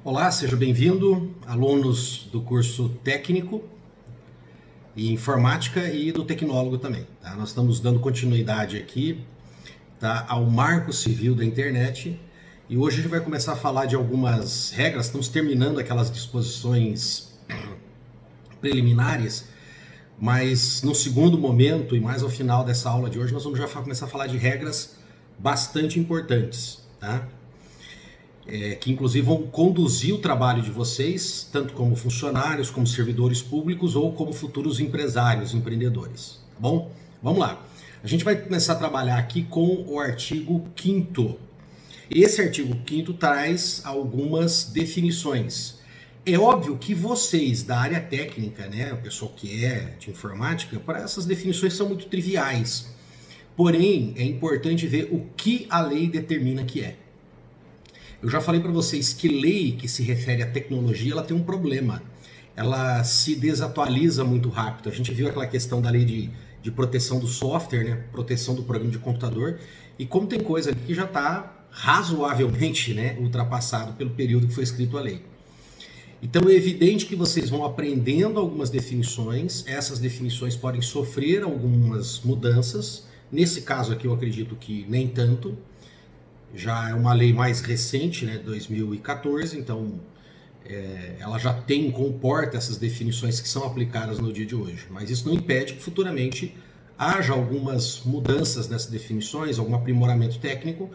Olá, seja bem-vindo, alunos do curso técnico e informática e do tecnólogo também. Tá? Nós estamos dando continuidade aqui, tá, ao Marco Civil da Internet e hoje a gente vai começar a falar de algumas regras. Estamos terminando aquelas disposições preliminares, mas no segundo momento e mais ao final dessa aula de hoje nós vamos já começar a falar de regras bastante importantes, tá? Que inclusive vão conduzir o trabalho de vocês, tanto como funcionários, como servidores públicos ou como futuros empresários, empreendedores, tá bom? Vamos lá. A gente vai começar a trabalhar aqui com o artigo 5º. Esse artigo 5º traz algumas definições. É óbvio que vocês da área técnica, né, o pessoal que é de informática, para essas definições são muito triviais. Porém, é importante ver o que a lei determina que é. Eu já falei para vocês que lei que se refere à tecnologia, ela tem um problema. Ela se desatualiza muito rápido. A gente viu aquela questão da lei de proteção do software, né? Proteção do programa de computador. E como tem coisa aqui que já está razoavelmente, né, ultrapassado pelo período que foi escrito a lei. Então é evidente que vocês vão aprendendo algumas definições. Essas definições podem sofrer algumas mudanças. Nesse caso aqui eu acredito que nem tanto. Já é uma lei mais recente, né, 2014, então ela já comporta essas definições que são aplicadas no dia de hoje. Mas isso não impede que futuramente haja algumas mudanças nessas definições, algum aprimoramento técnico,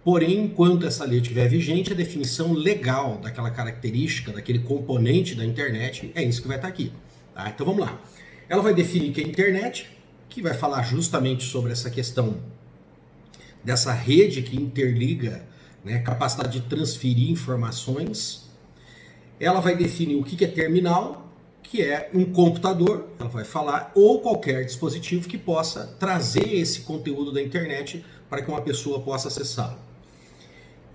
porém, enquanto essa lei estiver vigente, a definição legal daquela característica, daquele componente da internet, é isso que vai estar aqui. Tá? Então vamos lá. Ela vai definir que é a internet, que vai falar justamente sobre essa questão dessa rede que interliga, né, capacidade de transferir informações. Ela vai definir o que é terminal, que é um computador, ela vai falar, ou qualquer dispositivo que possa trazer esse conteúdo da internet para que uma pessoa possa acessá-lo.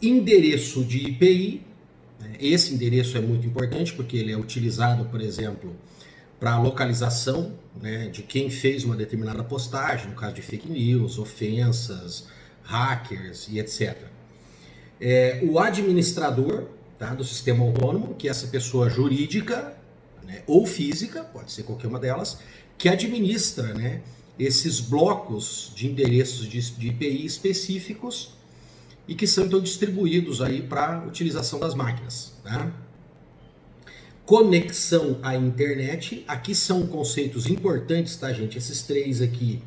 Endereço de IPI, né, esse endereço é muito importante porque ele é utilizado, por exemplo, para a localização, né, de quem fez uma determinada postagem, no caso de fake news, ofensas, hackers e etc. O administrador, tá, do sistema autônomo, que é essa pessoa jurídica, né, ou física, pode ser qualquer uma delas, que administra, né, esses blocos de endereços de IPI específicos e que são então distribuídos aí para utilização das máquinas. Tá? Conexão à internet, aqui são conceitos importantes, tá, gente? Esses três aqui,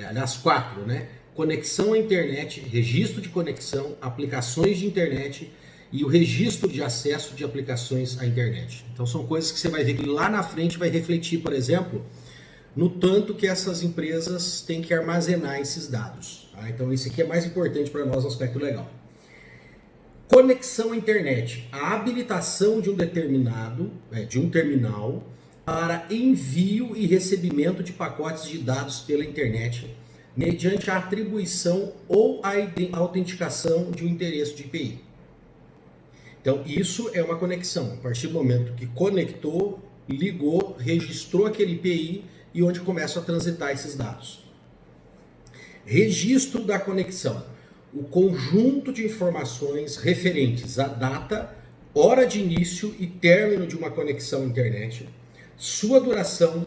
aliás, 4, né? Conexão à internet, registro de conexão, aplicações de internet e o registro de acesso de aplicações à internet. Então são coisas que você vai ver que lá na frente vai refletir, por exemplo, no tanto que essas empresas têm que armazenar esses dados. Tá? Então isso aqui é mais importante para nós no aspecto legal. Conexão à internet, a habilitação de um terminal para envio e recebimento de pacotes de dados pela internet mediante a atribuição ou a autenticação de um endereço de IPI. Então, isso é uma conexão. A partir do momento que conectou, ligou, registrou aquele IPI e onde começam a transitar esses dados. Registro da conexão. O conjunto de informações referentes à data, hora de início e término de uma conexão à internet, sua duração,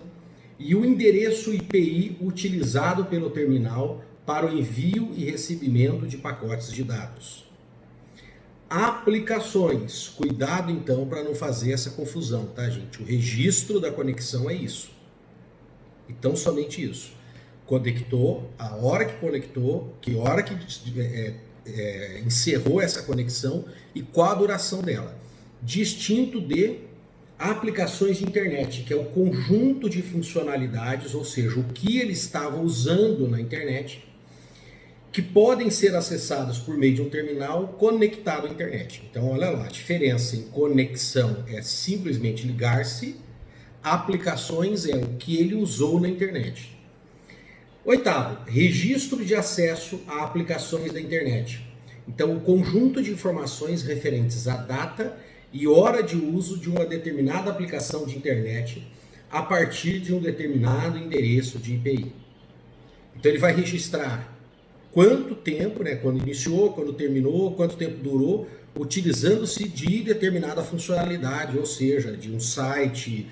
e o endereço IPI utilizado pelo terminal para o envio e recebimento de pacotes de dados. Aplicações. Cuidado então para não fazer essa confusão, tá, gente? O registro da conexão é isso. Então, somente isso. Conectou, a hora que conectou, que hora que encerrou essa conexão e qual a duração dela. Distinto de aplicações de internet, que é o conjunto de funcionalidades, ou seja, o que ele estava usando na internet, que podem ser acessados por meio de um terminal conectado à internet. Então, olha lá, a diferença em conexão é simplesmente ligar-se, aplicações é o que ele usou na internet. 8º, registro de acesso a aplicações da internet. Então, o conjunto de informações referentes à data e hora de uso de uma determinada aplicação de internet a partir de um determinado endereço de IPI. Então ele vai registrar quanto tempo, né, quando iniciou, quando terminou, quanto tempo durou, utilizando-se de determinada funcionalidade, ou seja, de um site,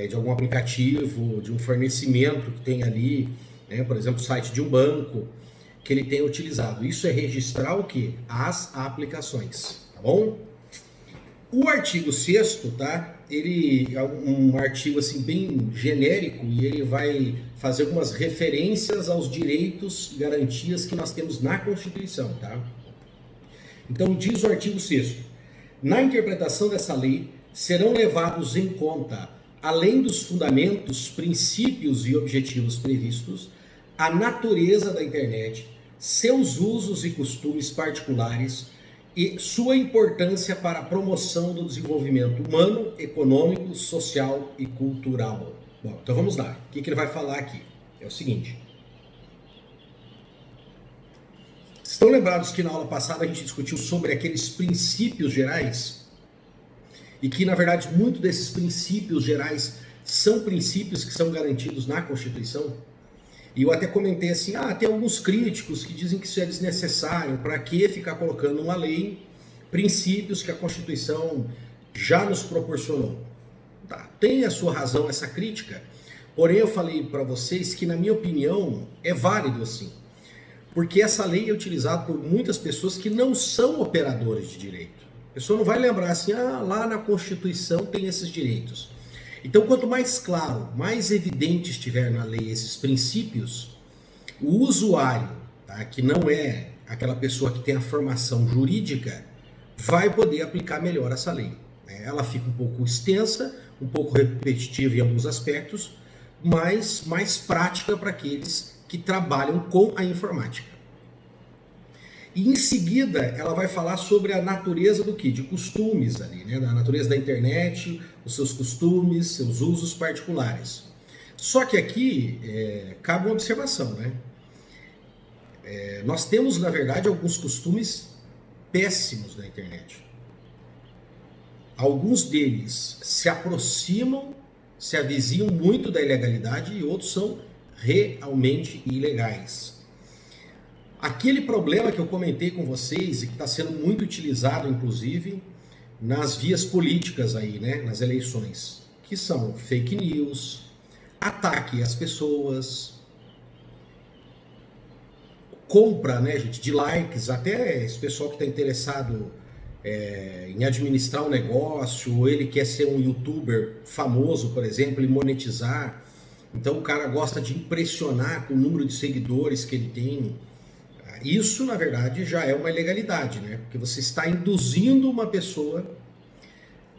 de algum aplicativo, de um fornecimento que tem ali, né, por exemplo, o site de um banco, que ele tenha utilizado. Isso é registrar o quê? As aplicações, tá bom? O artigo 6º, tá? Ele é um artigo assim bem genérico e ele vai fazer algumas referências aos direitos e garantias que nós temos na Constituição, tá? Então diz o artigo 6º: na interpretação dessa lei serão levados em conta, além dos fundamentos, princípios e objetivos previstos, a natureza da internet, seus usos e costumes particulares e sua importância para a promoção do desenvolvimento humano, econômico, social e cultural. Bom, então vamos lá. O que ele vai falar aqui? É o seguinte. Estão lembrados que na aula passada a gente discutiu sobre aqueles princípios gerais? E que, na verdade, muitos desses princípios gerais são princípios que são garantidos na Constituição? E eu até comentei assim, tem alguns críticos que dizem que isso é desnecessário, para que ficar colocando uma lei, princípios que a Constituição já nos proporcionou. Tá, tem a sua razão essa crítica, porém eu falei para vocês que, na minha opinião, é válido assim, porque essa lei é utilizada por muitas pessoas que não são operadores de direito. A pessoa não vai lembrar assim, lá na Constituição tem esses direitos. Então, quanto mais claro, mais evidente estiver na lei esses princípios, o usuário, tá, que não é aquela pessoa que tem a formação jurídica, vai poder aplicar melhor essa lei. Ela fica um pouco extensa, um pouco repetitiva em alguns aspectos, mas mais prática para aqueles que trabalham com a informática. E em seguida, ela vai falar sobre a natureza do quê? De costumes ali, né? Da natureza da internet, os seus costumes, seus usos particulares. Só que aqui cabe uma observação, né? Nós temos, na verdade, alguns costumes péssimos na internet. Alguns deles se aproximam, se avizinham muito da ilegalidade e outros são realmente ilegais. Aquele problema que eu comentei com vocês e que está sendo muito utilizado, inclusive, nas vias políticas aí, né, nas eleições, que são fake news, ataque às pessoas, compra, né, gente, de likes, até esse pessoal que está interessado em administrar um negócio, ou ele quer ser um youtuber famoso, por exemplo, e monetizar. Então o cara gosta de impressionar com o número de seguidores que ele tem. Isso, na verdade, já é uma ilegalidade, né? Porque você está induzindo uma pessoa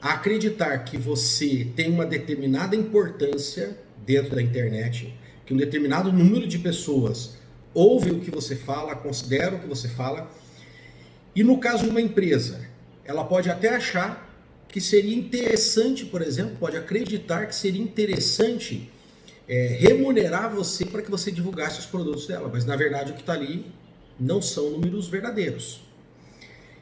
a acreditar que você tem uma determinada importância dentro da internet, que um determinado número de pessoas ouve o que você fala, considera o que você fala. E no caso de uma empresa, ela pode até achar que seria interessante, por exemplo, pode acreditar que seria interessante remunerar você para que você divulgasse os produtos dela, mas na verdade o que está ali não são números verdadeiros.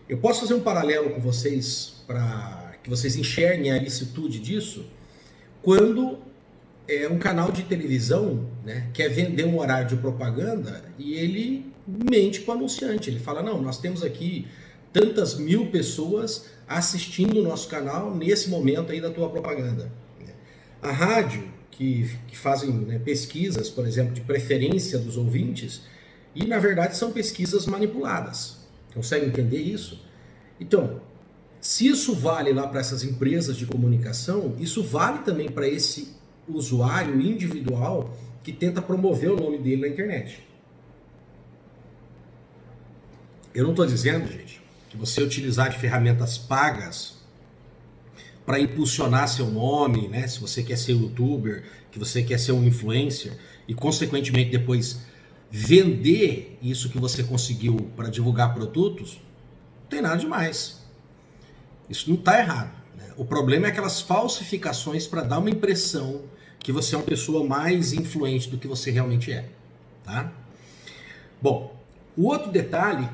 Eu posso fazer um paralelo com vocês para que vocês enxerguem a ilicitude disso, quando um canal de televisão, né, quer vender um horário de propaganda e ele mente para o anunciante. Ele fala, não, nós temos aqui tantas mil pessoas assistindo o nosso canal nesse momento aí da tua propaganda. A rádio, que fazem, né, pesquisas, por exemplo, de preferência dos ouvintes, e na verdade são pesquisas manipuladas. Consegue entender isso? Então, se isso vale lá para essas empresas de comunicação, isso vale também para esse usuário individual que tenta promover o nome dele na internet. Eu não estou dizendo, gente, que você utilizar de ferramentas pagas para impulsionar seu nome, né? Se você quer ser youtuber, que você quer ser um influencer e consequentemente depois vender isso que você conseguiu para divulgar produtos, não tem nada demais. Isso não está errado, né? O problema é aquelas falsificações para dar uma impressão que você é uma pessoa mais influente do que você realmente é, tá? Bom, o outro detalhe,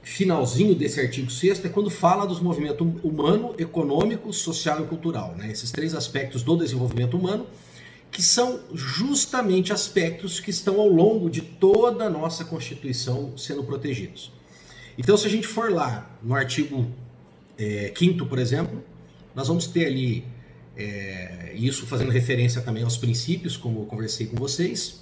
finalzinho desse artigo 6º, é quando fala dos movimentos humano, econômico, social e cultural, né? Esses três aspectos do desenvolvimento humano que são justamente aspectos que estão ao longo de toda a nossa Constituição sendo protegidos. Então, se a gente for lá no artigo 5º, por exemplo, nós vamos ter ali, isso fazendo referência também aos princípios, como eu conversei com vocês,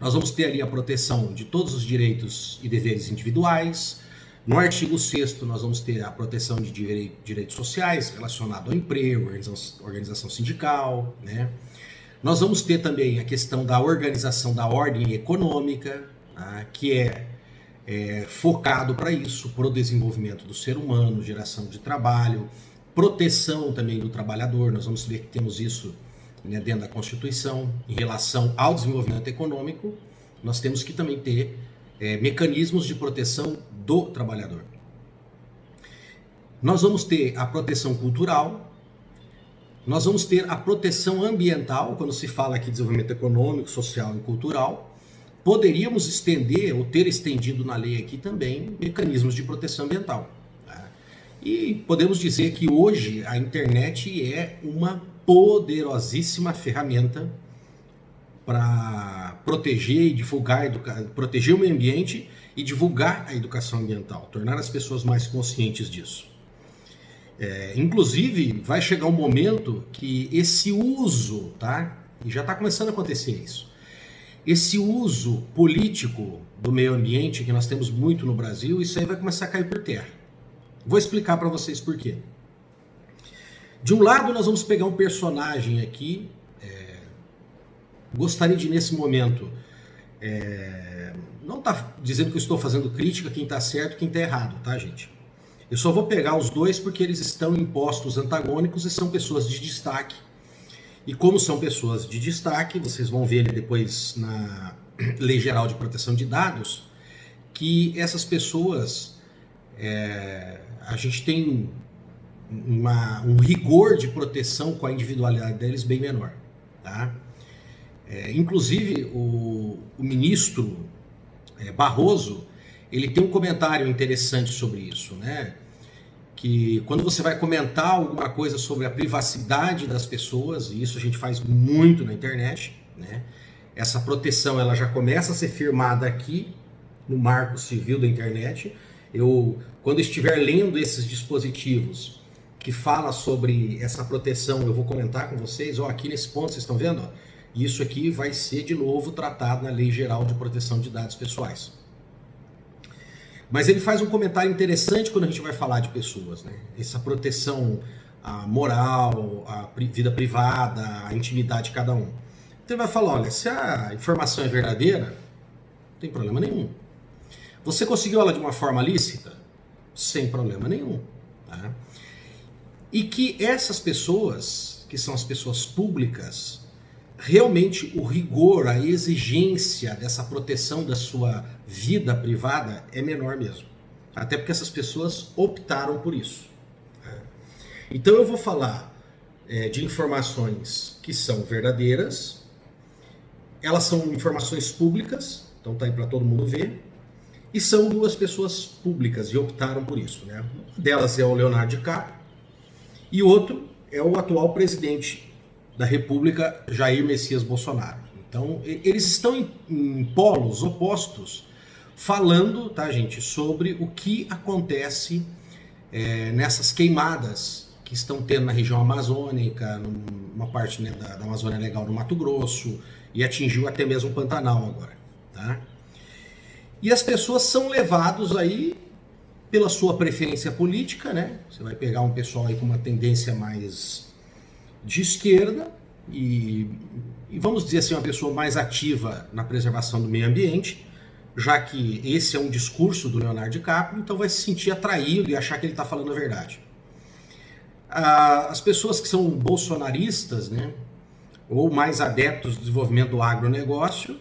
nós vamos ter ali a proteção de todos os direitos e deveres individuais. No artigo 6º, nós vamos ter a proteção de direitos sociais relacionado ao emprego, organização sindical, né? Nós vamos ter também a questão da organização da ordem econômica, tá? Que é focado para isso, para o desenvolvimento do ser humano, geração de trabalho, proteção também do trabalhador. Nós vamos ver que temos isso, né, dentro da Constituição. Em relação ao desenvolvimento econômico, nós temos que também ter mecanismos de proteção do trabalhador. Nós vamos ter a proteção cultural, nós vamos ter a proteção ambiental, quando se fala aqui de desenvolvimento econômico, social e cultural. Poderíamos estender, ou ter estendido na lei aqui também, mecanismos de proteção ambiental. Tá? E podemos dizer que hoje a internet é uma poderosíssima ferramenta para proteger e divulgar, proteger o meio ambiente e divulgar a educação ambiental, tornar as pessoas mais conscientes disso. Inclusive, vai chegar um momento que esse uso, tá? E já está começando a acontecer isso, esse uso político do meio ambiente que nós temos muito no Brasil, isso aí vai começar a cair por terra. Vou explicar para vocês por quê. De um lado, nós vamos pegar um personagem aqui, gostaria de, nesse momento, não tá dizendo que eu estou fazendo crítica, quem está certo, quem está errado, tá, gente? Eu só vou pegar os dois porque eles estão em postos antagônicos e são pessoas de destaque. E como são pessoas de destaque, vocês vão ver depois na Lei Geral de Proteção de Dados, que essas pessoas, a gente tem um rigor de proteção com a individualidade deles bem menor, tá? Inclusive, o ministro Barroso, ele tem um comentário interessante sobre isso, né? Que quando você vai comentar alguma coisa sobre a privacidade das pessoas, e isso a gente faz muito na internet, né? Essa proteção ela já começa a ser firmada aqui no Marco Civil da internet. Quando estiver lendo esses dispositivos que fala sobre essa proteção, eu vou comentar com vocês, aqui nesse ponto, vocês estão vendo? Isso aqui vai ser de novo tratado na Lei Geral de Proteção de Dados Pessoais. Mas ele faz um comentário interessante quando a gente vai falar de pessoas, né? Essa proteção moral, a vida privada, a intimidade de cada um. Então ele vai falar, olha, se a informação é verdadeira, não tem problema nenhum. Você conseguiu ela de uma forma lícita? Sem problema nenhum. Tá? E que essas pessoas, que são as pessoas públicas, realmente o rigor, a exigência dessa proteção da sua vida privada é menor mesmo. Até porque essas pessoas optaram por isso. Então eu vou falar de informações que são verdadeiras, elas são informações públicas, então tá aí para todo mundo ver, e são duas pessoas públicas e optaram por isso, né? Uma delas é o Leonardo DiCaprio e o outro é o atual presidente da República, Jair Messias Bolsonaro. Então, eles estão em polos opostos, falando, tá, gente, sobre o que acontece nessas queimadas que estão tendo na região amazônica, numa parte, né, da Amazônia Legal no Mato Grosso, e atingiu até mesmo o Pantanal agora, tá? E as pessoas são levados aí pela sua preferência política, né? Você vai pegar um pessoal aí com uma tendência mais de esquerda e vamos dizer assim, uma pessoa mais ativa na preservação do meio ambiente, já que esse é um discurso do Leonardo DiCaprio, então vai se sentir atraído e achar que ele está falando a verdade. As pessoas que são bolsonaristas, né, ou mais adeptos do desenvolvimento do agronegócio,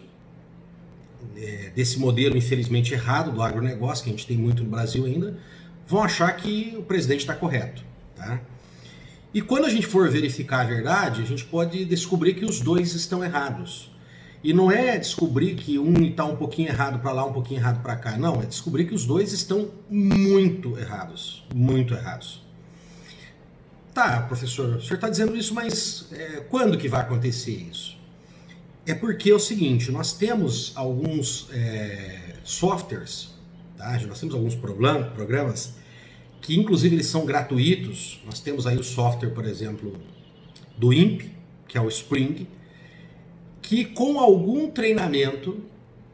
desse modelo infelizmente errado do agronegócio, que a gente tem muito no Brasil ainda, vão achar que o presidente está correto, tá? E quando a gente for verificar a verdade, a gente pode descobrir que os dois estão errados. E não é descobrir que um está um pouquinho errado para lá, um pouquinho errado para cá. Não, é descobrir que os dois estão muito errados. Muito errados. Tá, professor, o senhor está dizendo isso, mas quando que vai acontecer isso? É porque é o seguinte, nós temos alguns softwares, tá? Nós temos alguns programas que inclusive eles são gratuitos. Nós temos aí o software, por exemplo, do INPE, que é o Spring, que com algum treinamento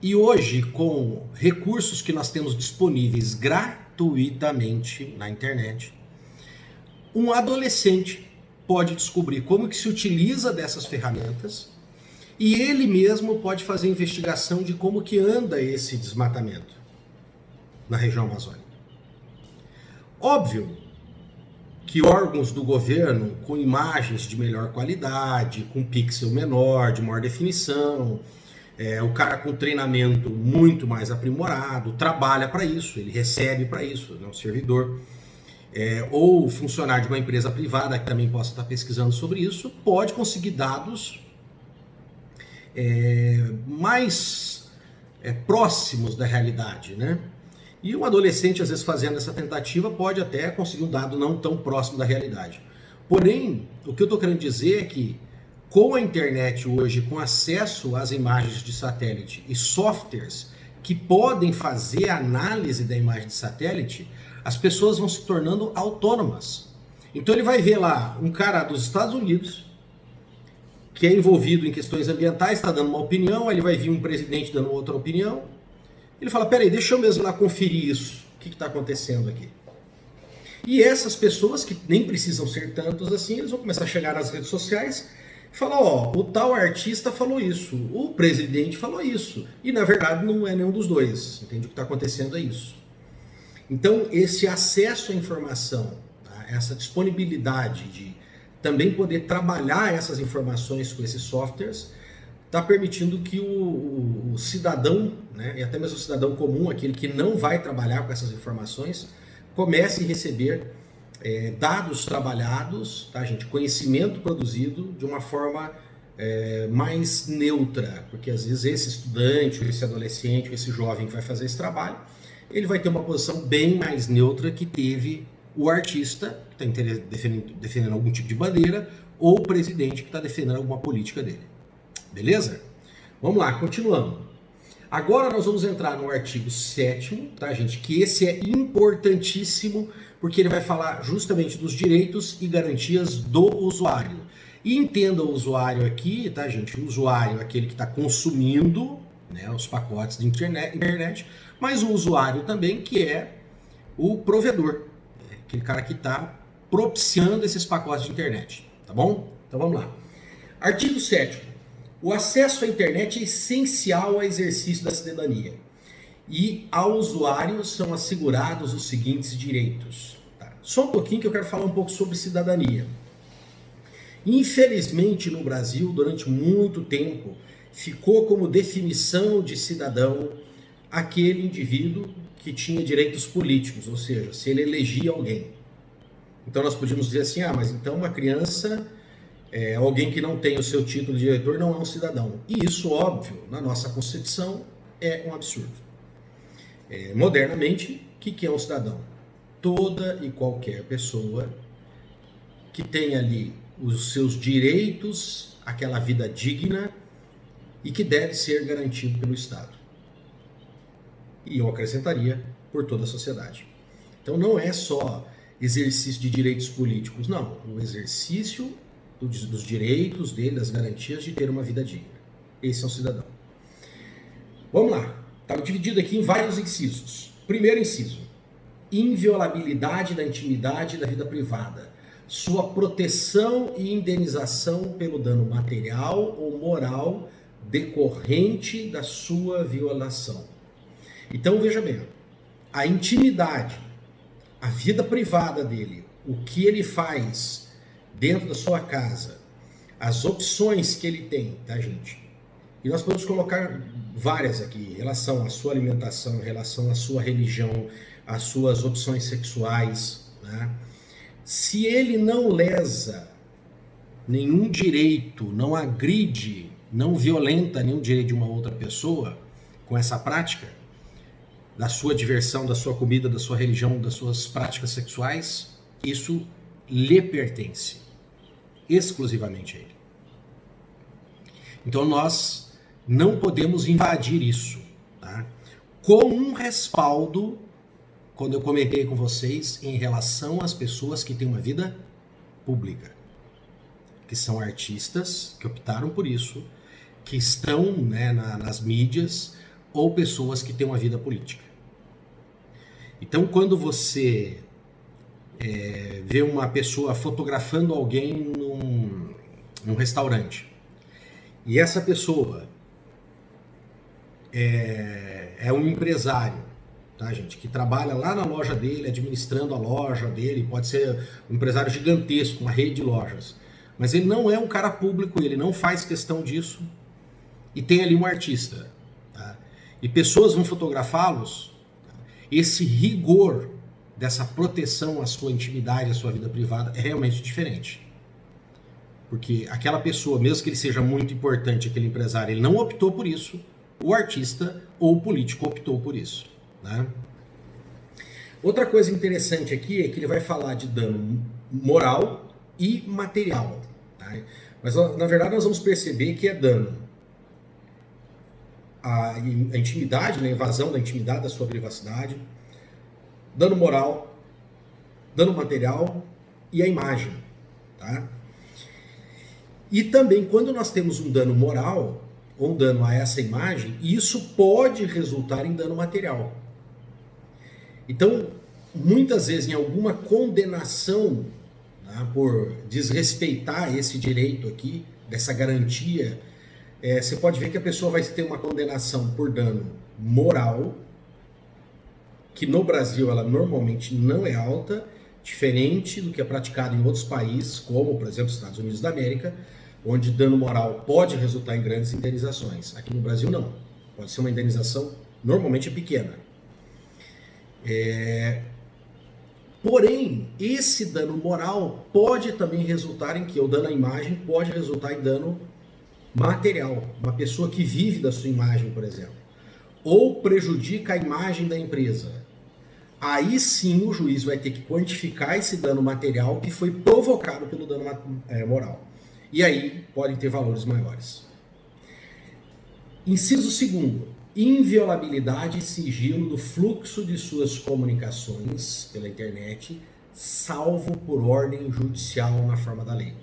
e hoje com recursos que nós temos disponíveis gratuitamente na internet, um adolescente pode descobrir como que se utiliza dessas ferramentas e ele mesmo pode fazer investigação de como que anda esse desmatamento na região amazônica. Óbvio que órgãos do governo com imagens de melhor qualidade, com pixel menor, de maior definição, o cara com treinamento muito mais aprimorado, trabalha para isso, ele recebe para isso, né, um servidor. Ou funcionário de uma empresa privada que também possa estar pesquisando sobre isso, pode conseguir dados mais próximos da realidade, né? E um adolescente, às vezes, fazendo essa tentativa, pode até conseguir um dado não tão próximo da realidade. Porém, o que eu estou querendo dizer é que, com a internet hoje, com acesso às imagens de satélite e softwares que podem fazer a análise da imagem de satélite, as pessoas vão se tornando autônomas. Então ele vai ver lá um cara dos Estados Unidos que é envolvido em questões ambientais, está dando uma opinião, aí ele vai vir um presidente dando outra opinião. Ele fala, peraí, deixa eu mesmo lá conferir isso, o que está acontecendo aqui. E essas pessoas, que nem precisam ser tantos assim, eles vão começar a chegar nas redes sociais e falar, o tal artista falou isso, o presidente falou isso. E na verdade não é nenhum dos dois, entende? O que está acontecendo é isso. Então esse acesso à informação, tá? Essa disponibilidade de também poder trabalhar essas informações com esses softwares, está permitindo que o cidadão, né, e até mesmo o cidadão comum, aquele que não vai trabalhar com essas informações, comece a receber dados trabalhados, tá, gente? Conhecimento produzido de uma forma mais neutra, porque às vezes esse estudante, ou esse adolescente, ou esse jovem que vai fazer esse trabalho, ele vai ter uma posição bem mais neutra que teve o artista, que está defendendo algum tipo de bandeira, ou o presidente que está defendendo alguma política dele. Beleza? Vamos lá, continuando. Agora nós vamos entrar no artigo 7º, tá, gente? Que esse é importantíssimo, porque ele vai falar justamente dos direitos e garantias do usuário. E entenda o usuário aqui, tá, gente? O usuário é aquele que está consumindo, né, os pacotes de internet, mas o usuário também que é o provedor, aquele cara que está propiciando esses pacotes de internet, tá bom? Então vamos lá. Artigo 7º. O acesso à internet é essencial ao exercício da cidadania e ao usuário são assegurados os seguintes direitos. Tá? Só um pouquinho que eu quero falar um pouco sobre cidadania. Infelizmente no Brasil, durante muito tempo, ficou como definição de cidadão aquele indivíduo que tinha direitos políticos, ou seja, se ele elegia alguém. Então nós podíamos dizer assim, mas então uma criança... alguém que não tem o seu título de eleitor não é um cidadão. E isso, óbvio, na nossa Constituição é um absurdo. Modernamente, o que é um cidadão? Toda e qualquer pessoa que tem ali os seus direitos, aquela vida digna e que deve ser garantido pelo Estado. E eu acrescentaria, por toda a sociedade. Então não é só exercício de direitos políticos, não. O exercício dos direitos dele, das garantias de ter uma vida digna. Esse é um cidadão. Vamos lá. Está dividido aqui em vários incisos. Primeiro inciso. Inviolabilidade da intimidade e da vida privada. Sua proteção e indenização pelo dano material ou moral decorrente da sua violação. Então, veja bem. A intimidade, a vida privada dele, o que ele faz dentro da sua casa, as opções que ele tem, tá, gente? E nós podemos colocar várias aqui, em relação à sua alimentação, em relação à sua religião, às suas opções sexuais, né? Se ele não lesa nenhum direito, não agride, não violenta nenhum direito de uma outra pessoa com essa prática, da sua diversão, da sua comida, da sua religião, das suas práticas sexuais, isso lhe pertence, exclusivamente a ele. Então nós não podemos invadir isso, tá? Com um respaldo, quando eu comentei com vocês, em relação às pessoas que têm uma vida pública, que são artistas, que optaram por isso, que estão, né, nas mídias, ou pessoas que têm uma vida política. Então, quando você vê uma pessoa fotografando alguém num restaurante, e essa pessoa é um empresário, tá, gente, que trabalha lá na loja dele, administrando a loja dele, pode ser um empresário gigantesco, uma rede de lojas, mas ele não é um cara público, ele não faz questão disso, e tem ali um artista, tá? E pessoas vão fotografá-los, tá? Esse rigor dessa proteção à sua intimidade, à sua vida privada, é realmente diferente. Porque aquela pessoa, mesmo que ele seja muito importante, aquele empresário, ele não optou por isso, o artista ou o político optou por isso, né? Outra coisa interessante aqui é que ele vai falar de dano moral e material, tá? Mas na verdade nós vamos perceber que é dano à intimidade, né? Invasão da intimidade, da sua privacidade, dano moral, dano material e a imagem, tá? E também quando nós temos um dano moral ou um dano a essa imagem, isso pode resultar em dano material. Então, muitas vezes em alguma condenação, tá, por desrespeitar esse direito aqui, dessa garantia, você pode ver que a pessoa vai ter uma condenação por dano moral, que no Brasil ela normalmente não é alta, diferente do que é praticado em outros países, como, por exemplo, os Estados Unidos da América, onde dano moral pode resultar em grandes indenizações. Aqui no Brasil não. Pode ser uma indenização normalmente pequena. Porém, esse dano moral pode também resultar em que o dano à imagem pode resultar em dano material. Uma pessoa que vive da sua imagem, por exemplo, ou prejudica a imagem da empresa. Aí sim o juiz vai ter que quantificar esse dano material que foi provocado pelo dano moral. E aí podem ter valores maiores. Inciso 2º. Inviolabilidade e sigilo do fluxo de suas comunicações pela internet, salvo por ordem judicial na forma da lei.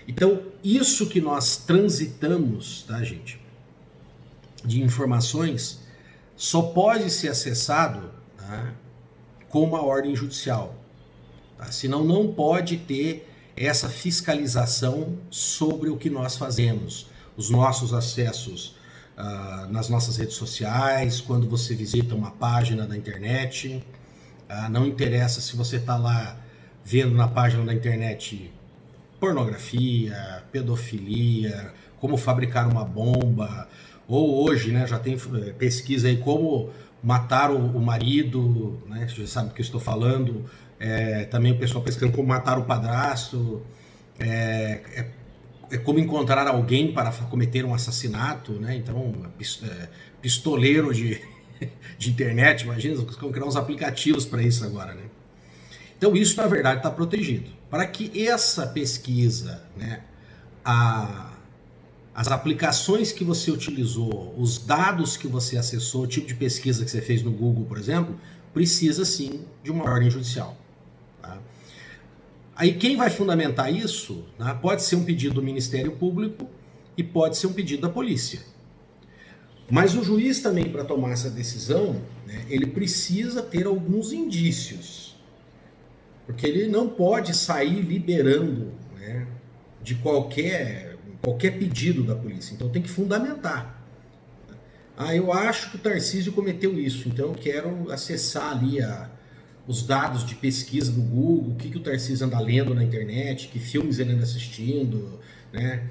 Então, isso que nós transitamos, tá, gente, de informações, só pode ser acessado, tá, com uma ordem judicial. Tá? Senão não pode ter essa fiscalização sobre o que nós fazemos, os nossos acessos nas nossas redes sociais, quando você visita uma página da internet. Não interessa se você está lá vendo na página da internet pornografia, pedofilia, como fabricar uma bomba, ou hoje, né, já tem pesquisa aí como matar o marido, né, você já sabe do que eu estou falando, também o pessoal pesquisando como matar o padrasto, como encontrar alguém para cometer um assassinato, né? Então, pistoleiro de internet, imagina, vão criar uns aplicativos para isso agora, né? Então isso, na verdade, está protegido. Para que essa pesquisa, né, as aplicações que você utilizou, os dados que você acessou, o tipo de pesquisa que você fez no Google, por exemplo, precisa sim de uma ordem judicial. Tá? Aí quem vai fundamentar isso, né, pode ser um pedido do Ministério Público e pode ser um pedido da polícia. Mas o juiz também, para tomar essa decisão, né, ele precisa ter alguns indícios. Porque ele não pode sair liberando, né, de qualquer pedido da polícia. Então tem que fundamentar. Eu acho que o Tarcísio cometeu isso, então eu quero acessar ali os dados de pesquisa do Google, o que o Tarcísio anda lendo na internet, que filmes ele anda assistindo, né?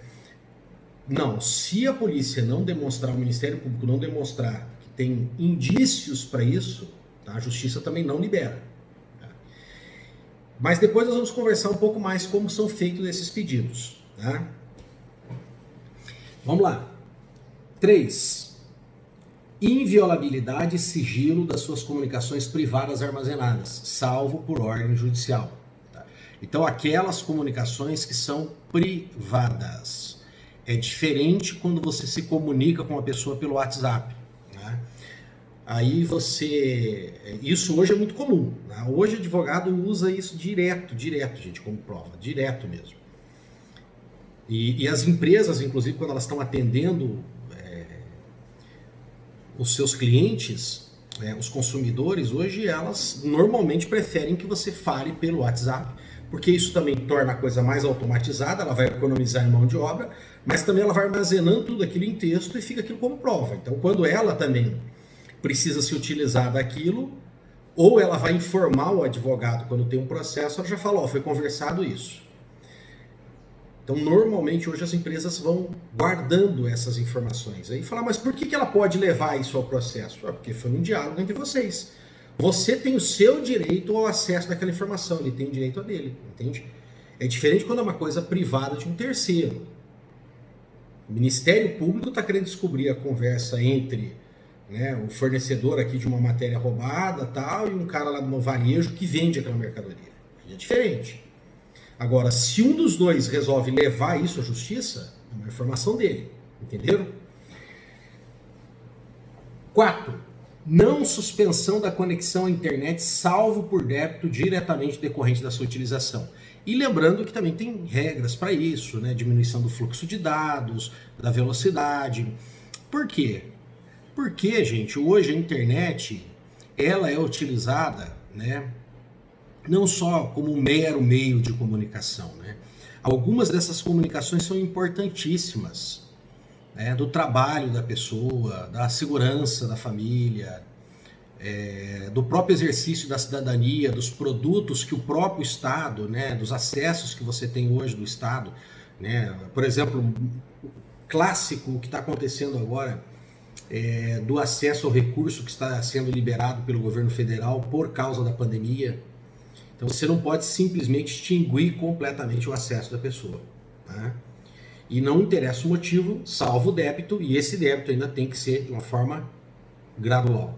Não, se a polícia não demonstrar, o Ministério Público não demonstrar que tem indícios para isso, tá? A justiça também não libera. Tá? Mas depois nós vamos conversar um pouco mais como são feitos esses pedidos. Tá? Vamos lá. 3. Inviolabilidade e sigilo das suas comunicações privadas armazenadas, salvo por ordem judicial. Tá? Então, aquelas comunicações que são privadas. É diferente quando você se comunica com uma pessoa pelo WhatsApp, né? Aí você... Isso hoje é muito comum, né? Hoje o advogado usa isso direto, gente, como prova, direto mesmo. E as empresas, inclusive, quando elas estão atendendo os seus clientes, os consumidores, hoje elas normalmente preferem que você fale pelo WhatsApp, porque isso também torna a coisa mais automatizada, ela vai economizar em mão de obra, mas também ela vai armazenando tudo aquilo em texto e fica aquilo como prova. Então, quando ela também precisa se utilizar daquilo, ou ela vai informar o advogado quando tem um processo, ela já fala, foi conversado isso. Então, normalmente, hoje as empresas vão guardando essas informações. Aí fala, mas por que ela pode levar isso ao processo? Porque foi um diálogo entre vocês. Você tem o seu direito ao acesso daquela informação, ele tem o direito a dele, entende? É diferente quando é uma coisa privada de um terceiro. O Ministério Público está querendo descobrir a conversa entre, né, o fornecedor aqui de uma matéria roubada tal, e um cara lá no varejo que vende aquela mercadoria. É diferente. Agora, se um dos dois resolve levar isso à justiça, é uma informação dele, entenderam? 4. Não suspensão da conexão à internet, salvo por débito diretamente decorrente da sua utilização. E lembrando que também tem regras para isso, né? Diminuição do fluxo de dados, da velocidade. Por quê? Porque, gente, hoje a internet, ela é utilizada, né, não só como um mero meio de comunicação, né? Algumas dessas comunicações são importantíssimas, né, do trabalho da pessoa, da segurança da família, do próprio exercício da cidadania, dos produtos que o próprio Estado, né, dos acessos que você tem hoje do Estado, né? Por exemplo, o clássico que está acontecendo agora do acesso ao recurso que está sendo liberado pelo governo federal por causa da pandemia. Então você não pode simplesmente extinguir completamente o acesso da pessoa, tá? E não interessa o motivo, salvo o débito, e esse débito ainda tem que ser de uma forma gradual.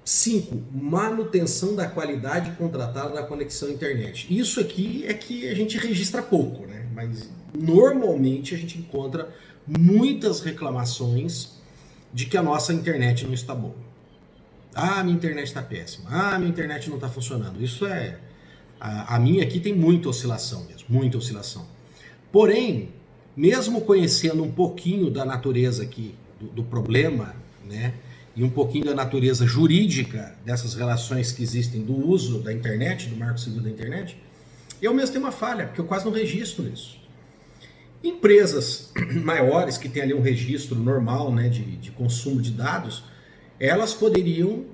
5. Manutenção da qualidade contratada da conexão à internet. Isso aqui é que a gente registra pouco, né? Mas normalmente a gente encontra muitas reclamações de que a nossa internet não está boa. Ah, minha internet está péssima. Ah, minha internet não está funcionando. Isso a minha aqui tem muita oscilação mesmo, muita oscilação. Porém, mesmo conhecendo um pouquinho da natureza aqui do problema, né, e um pouquinho da natureza jurídica dessas relações que existem do uso da internet, do marco civil da internet, eu mesmo tenho uma falha, porque eu quase não registro isso. Empresas maiores que têm ali um registro normal, né, de consumo de dados, elas poderiam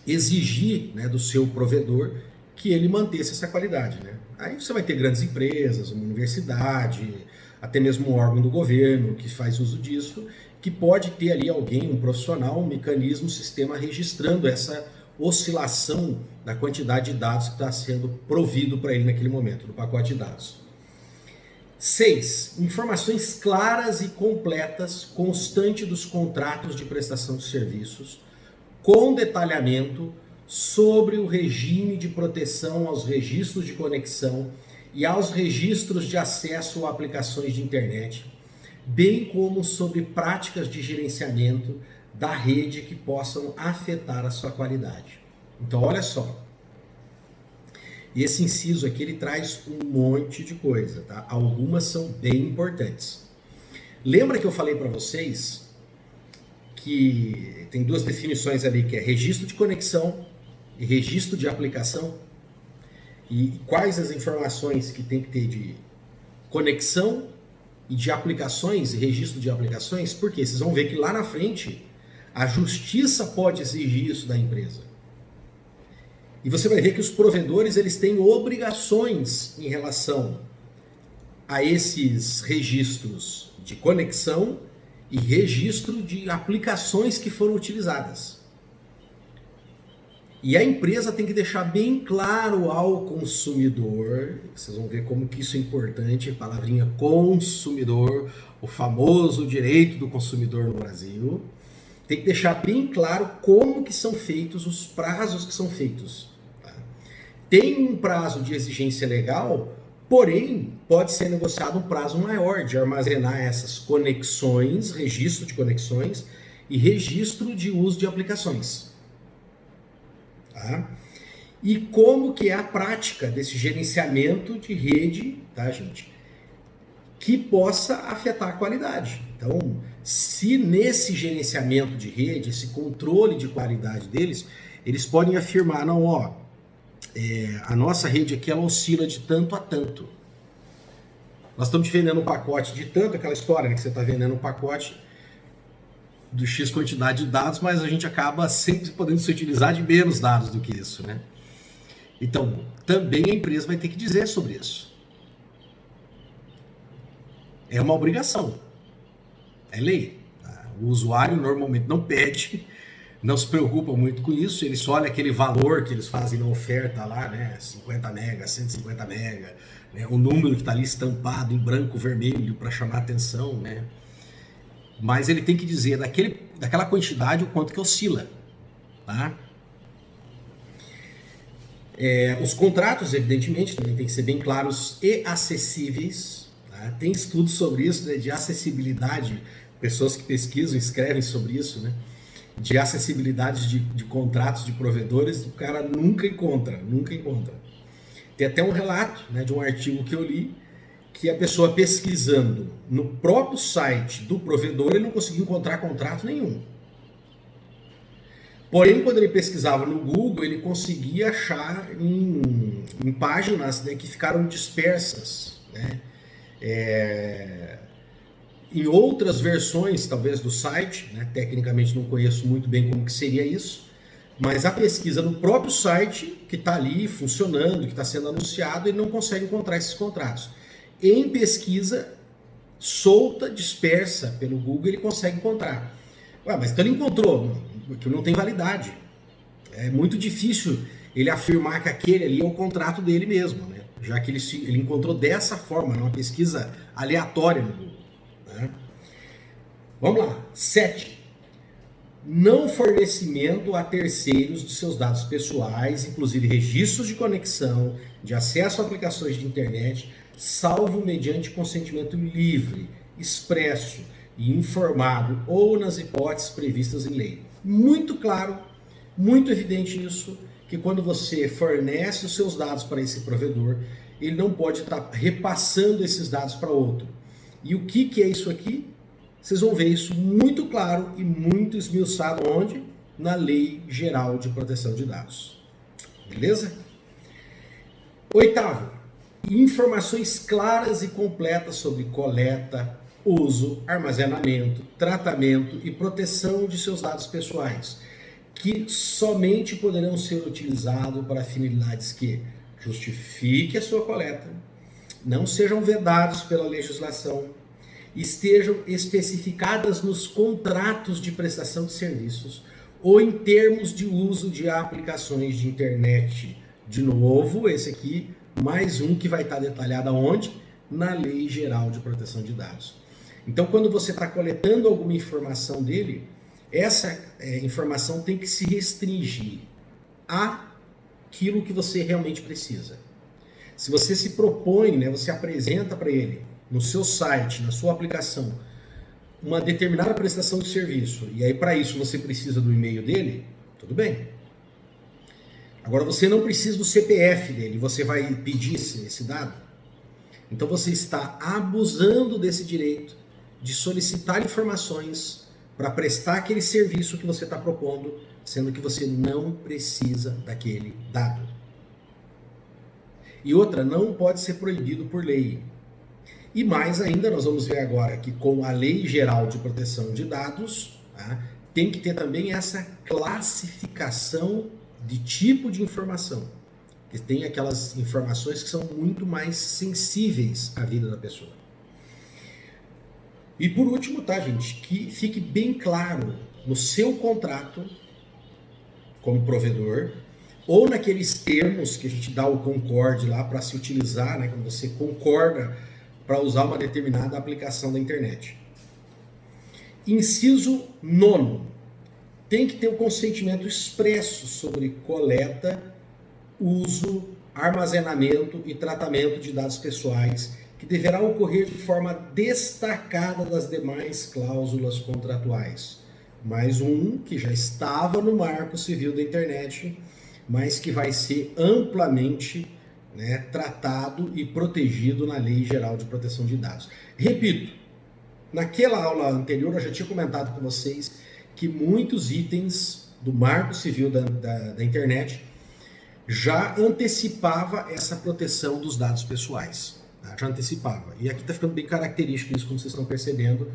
exigir, né, do seu provedor que ele mantesse essa qualidade, né? Aí você vai ter grandes empresas, uma universidade, até mesmo um órgão do governo que faz uso disso, que pode ter ali alguém, um profissional, um mecanismo, um sistema registrando essa oscilação da quantidade de dados que está sendo provido para ele naquele momento, no pacote de dados. 6. Informações claras e completas, constante dos contratos de prestação de serviços, com detalhamento sobre o regime de proteção aos registros de conexão e aos registros de acesso a aplicações de internet, bem como sobre práticas de gerenciamento da rede que possam afetar a sua qualidade. Então, olha só. E esse inciso aqui, ele traz um monte de coisa, tá? Algumas são bem importantes. Lembra que eu falei para vocês que tem duas definições ali, que é registro de conexão e registro de aplicação? E quais as informações que tem que ter de conexão e de aplicações, e registro de aplicações? Porque vocês vão ver que lá na frente a justiça pode exigir isso da empresa. E você vai ver que os provedores, eles têm obrigações em relação a esses registros de conexão e registro de aplicações que foram utilizadas. E a empresa tem que deixar bem claro ao consumidor, vocês vão ver como que isso é importante, a palavrinha consumidor, o famoso direito do consumidor no Brasil. Tem que deixar bem claro como que são feitos, os prazos que são feitos. Tá? tem um prazo de exigência legal, porém pode ser negociado um prazo maior de armazenar essas conexões, registro de conexões e registro de uso de aplicações. Tá? E como que é a prática desse gerenciamento de rede, tá, gente? Que possa afetar a qualidade. Então, se nesse gerenciamento de rede, esse controle de qualidade deles, eles podem afirmar, não, ó, a nossa rede aqui ela oscila de tanto a tanto. Nós estamos vendendo um pacote de tanto, aquela história, né, que você está vendendo um pacote do X quantidade de dados, mas a gente acaba sempre podendo se utilizar de menos dados do que isso, né? Então, também a empresa vai ter que dizer sobre isso. É uma obrigação. É lei. O usuário normalmente não pede, não se preocupa muito com isso, ele só olha aquele valor que eles fazem na oferta lá, né? 50 mega, 150 mega, né? O número que está ali estampado em branco, vermelho para chamar atenção, né? Mas ele tem que dizer daquela quantidade o quanto que oscila, tá? Os contratos, evidentemente, também tem que ser bem claros e acessíveis. Tá? Tem estudos sobre isso, né, de acessibilidade, pessoas que pesquisam, escrevem sobre isso, né, de acessibilidade de contratos de provedores, o cara nunca encontra. Tem até um relato, né, de um artigo que eu li, que a pessoa pesquisando no próprio site do provedor, ele não conseguia encontrar contrato nenhum. Porém, quando ele pesquisava no Google, ele conseguia achar em páginas, né, que ficaram dispersas, né, em outras versões, talvez, do site, né, tecnicamente não conheço muito bem como que seria isso, mas a pesquisa no próprio site, que está ali funcionando, que está sendo anunciado, ele não consegue encontrar esses contratos. Em pesquisa solta, dispersa pelo Google, ele consegue encontrar. Ué, mas então ele encontrou, porque não tem validade. É muito difícil ele afirmar que aquele ali é o contrato dele mesmo, né? Já que ele encontrou dessa forma, numa pesquisa aleatória no Google. Né? Vamos lá. 7. Não fornecimento a terceiros de seus dados pessoais, inclusive registros de conexão, de acesso a aplicações de internet, salvo mediante consentimento livre, expresso e informado ou nas hipóteses previstas em lei. Muito claro, muito evidente isso, que quando você fornece os seus dados para esse provedor, ele não pode estar repassando esses dados para outro. E o que é isso aqui? Vocês vão ver isso muito claro e muito esmiuçado onde? Na Lei Geral de Proteção de Dados. Beleza? 8º, informações claras e completas sobre coleta, uso, armazenamento, tratamento e proteção de seus dados pessoais, que somente poderão ser utilizados para finalidades que justifique a sua coleta, não sejam vedados pela legislação, estejam especificadas nos contratos de prestação de serviços ou em termos de uso de aplicações de internet. De novo, esse aqui, mais um que vai estar detalhado aonde? Na Lei Geral de Proteção de Dados. Então, quando você está coletando alguma informação dele, essa informação tem que se restringir àquilo que você realmente precisa. Se você se propõe, né, você apresenta para ele, no seu site, na sua aplicação, uma determinada prestação de serviço, e aí para isso você precisa do e-mail dele, tudo bem. Agora você não precisa do CPF dele, você vai pedir esse dado. Então você está abusando desse direito de solicitar informações para prestar aquele serviço que você está propondo, sendo que você não precisa daquele dado. E outra, não pode ser proibido por lei. E mais ainda, nós vamos ver agora que com a Lei Geral de Proteção de Dados, tá, tem que ter também essa classificação de tipo de informação. Que tem aquelas informações que são muito mais sensíveis à vida da pessoa. E por último, tá, gente, que fique bem claro no seu contrato como provedor, ou naqueles termos que a gente dá o concorde lá para se utilizar, né, quando você concorda para usar uma determinada aplicação da internet. Inciso 9. Tem que ter o consentimento expresso sobre coleta, uso armazenamento e tratamento de dados pessoais, que deverá ocorrer de forma destacada das demais cláusulas contratuais. Mais um que já estava no Marco Civil da Internet, mas que vai ser amplamente, né, tratado e protegido na Lei Geral de Proteção de Dados. Repito, naquela aula anterior eu já tinha comentado com vocês que muitos itens do Marco Civil da Internet já antecipava essa proteção dos dados pessoais. Tá? Já antecipava. E aqui está ficando bem característico isso, como vocês estão percebendo,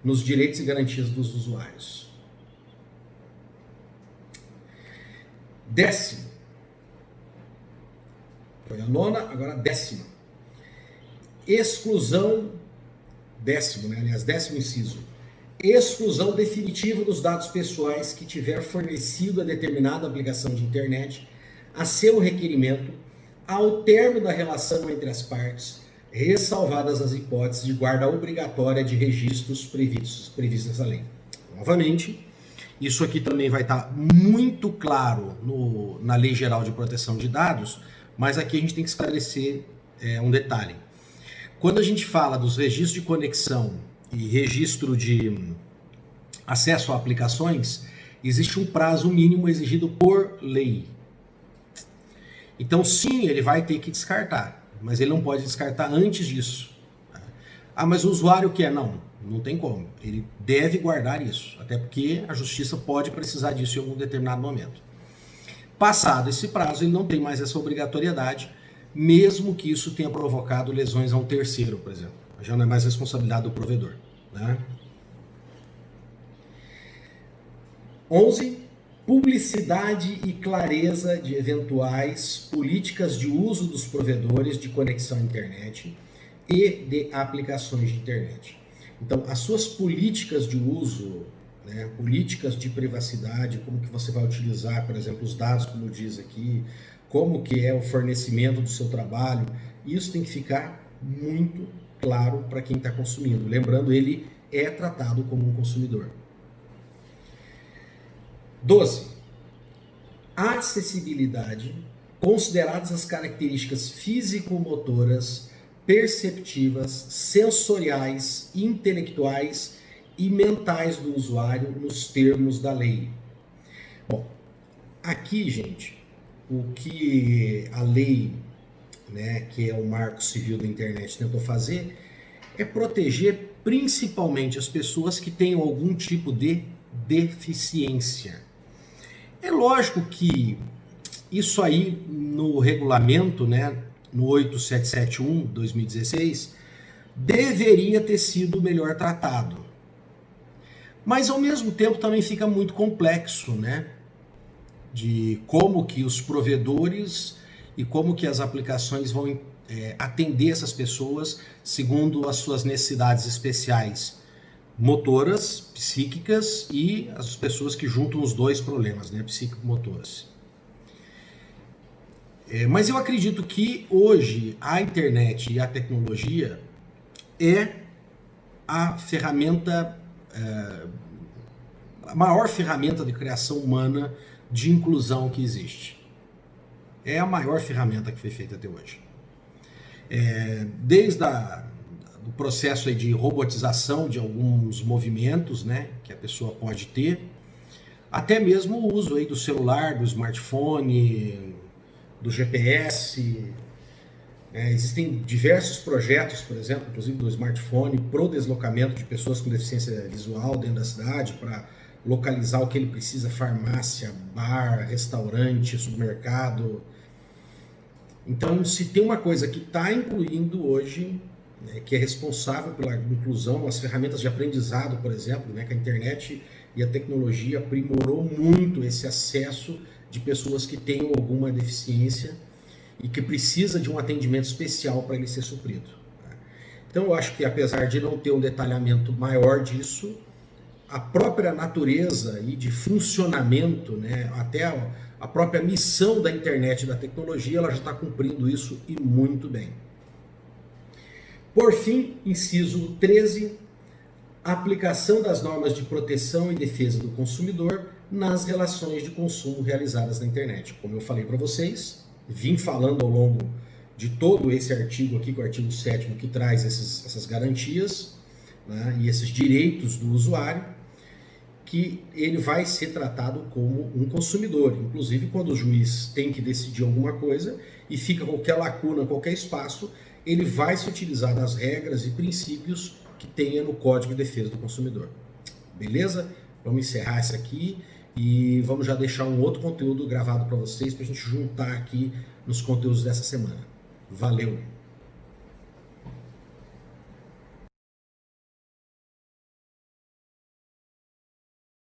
nos direitos e garantias dos usuários. 10º. Foi a 9ª, agora a 10ª. Exclusão, 10º, né? Aliás, 10º inciso. Exclusão definitiva dos dados pessoais que tiver fornecido a determinada aplicação de internet a seu requerimento ao término da relação entre as partes, ressalvadas as hipóteses de guarda obrigatória de registros previstos nessa lei. Novamente, isso aqui também vai estar muito claro na Lei Geral de Proteção de Dados, mas aqui a gente tem que esclarecer um detalhe. Quando a gente fala dos registros de conexão e registro de acesso a aplicações, existe um prazo mínimo exigido por lei. Então, sim, ele vai ter que descartar, mas ele não pode descartar antes disso. Ah, mas o usuário quer? Não tem como. Ele deve guardar isso, até porque a justiça pode precisar disso em algum determinado momento. Passado esse prazo, ele não tem mais essa obrigatoriedade, mesmo que isso tenha provocado lesões a um terceiro, por exemplo. Já não é mais responsabilidade do provedor. Né? 11. Publicidade e clareza de eventuais políticas de uso dos provedores de conexão à internet e de aplicações de internet. Então, as suas políticas de uso, né, políticas de privacidade, como que você vai utilizar, por exemplo, os dados, como diz aqui, como que é o fornecimento do seu trabalho, isso tem que ficar muito claro para quem está consumindo. Lembrando, ele é tratado como um consumidor. 12. Acessibilidade, consideradas as características físico-motoras, perceptivas, sensoriais, intelectuais e mentais do usuário nos termos da lei. Bom, aqui, gente, o que a lei, né, que é o Marco Civil da Internet, tentou fazer é proteger principalmente as pessoas que tenham algum tipo de deficiência. É lógico que isso aí no regulamento, né, no 8771/2016, deveria ter sido melhor tratado. Mas ao mesmo tempo também fica muito complexo, né, de como que os provedores e como que as aplicações vão atender essas pessoas segundo as suas necessidades especiais, motoras, psíquicas e as pessoas que juntam os dois problemas, né, psíquico-motoras. Mas eu acredito que hoje a internet e a tecnologia é a ferramenta, a maior ferramenta de criação humana de inclusão que existe. É a maior ferramenta que foi feita até hoje. Desde do processo aí de robotização de alguns movimentos, né, que a pessoa pode ter, até mesmo o uso aí do celular, do smartphone, do GPS. Existem diversos projetos, por exemplo, inclusive do smartphone, para o deslocamento de pessoas com deficiência visual dentro da cidade, para localizar o que ele precisa, farmácia, bar, restaurante, supermercado. Então, se tem uma coisa que está incluindo hoje, né, que é responsável pela inclusão, as ferramentas de aprendizado, por exemplo, né, que a internet e a tecnologia aprimorou muito esse acesso de pessoas que tenham alguma deficiência e que precisa de um atendimento especial para ele ser suprido. Então, eu acho que apesar de não ter um detalhamento maior disso, a própria natureza e de funcionamento, né, até a própria missão da internet e da tecnologia, ela já está cumprindo isso e muito bem. Por fim, inciso 13, aplicação das normas de proteção e defesa do consumidor nas relações de consumo realizadas na internet. Como eu falei para vocês, vim falando ao longo de todo esse artigo aqui, que é o artigo 7º, que traz essas garantias, né, e esses direitos do usuário, que ele vai ser tratado como um consumidor. Inclusive, quando o juiz tem que decidir alguma coisa e fica qualquer lacuna, qualquer espaço, ele vai se utilizar das regras e princípios que tenha no Código de Defesa do Consumidor. Beleza? Vamos encerrar essa aqui e vamos já deixar um outro conteúdo gravado para vocês, para a gente juntar aqui nos conteúdos dessa semana. Valeu!